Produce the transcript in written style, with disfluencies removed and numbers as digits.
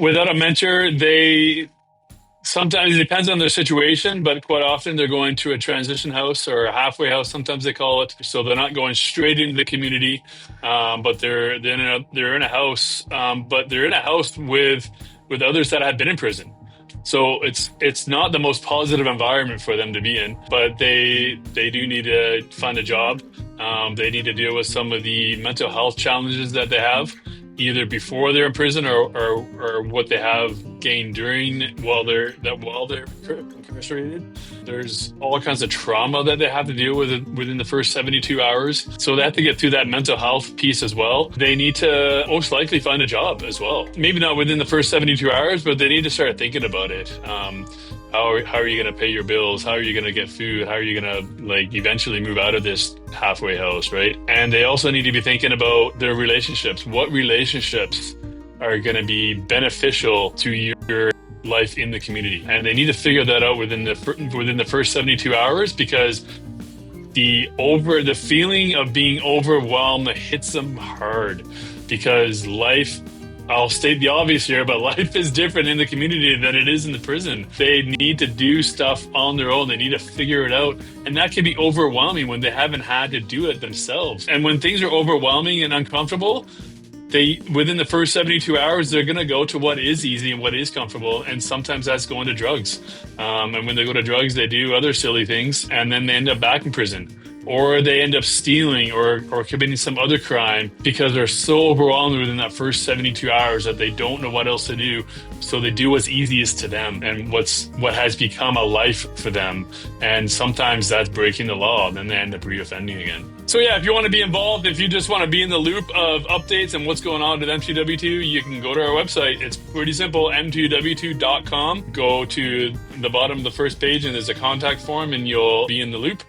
Without a mentor, they sometimes it depends on their situation, but quite often they're going to a transition house or a halfway house. Sometimes they call it, so they're not going straight into the community, but they're in a house, but they're in a house with others that have been in prison. So it's not the most positive environment for them to be in, but they do need to find a job. They need to deal with some of the mental health challenges that they have, either before they're in prison or what they have gained while they're incarcerated. There's all kinds of trauma that they have to deal with within the first 72 hours. So they have to get through that mental health piece as well. They need to most likely find a job as well. Maybe not within the first 72 hours, but they need to start thinking about it. How are you going to pay your bills? How are you going to get food? How are you going to eventually move out of this halfway house, right? And they also need to be thinking about their relationships. What relationships are going to be beneficial to your life in the community? And they need to figure that out within the first 72 hours, because the feeling of being overwhelmed hits them hard, because life, I'll state the obvious here, but life is different in the community than it is in the prison. They need to do stuff on their own. They need to figure it out. And that can be overwhelming when they haven't had to do it themselves. And when things are overwhelming and uncomfortable, within the first 72 hours, they're going to go to what is easy and what is comfortable. And sometimes that's going to drugs. And when they go to drugs, they do other silly things, and then they end up back in prison. Or they end up stealing or committing some other crime because they're so overwhelmed within that first 72 hours that they don't know what else to do. So they do what's easiest to them and what has become a life for them. And sometimes that's breaking the law, and then they end up reoffending again. So yeah, if you want to be involved, if you just want to be in the loop of updates and what's going on at M2W2, you can go to our website. It's pretty simple, m2w2.com. Go to the bottom of the first page and there's a contact form and you'll be in the loop.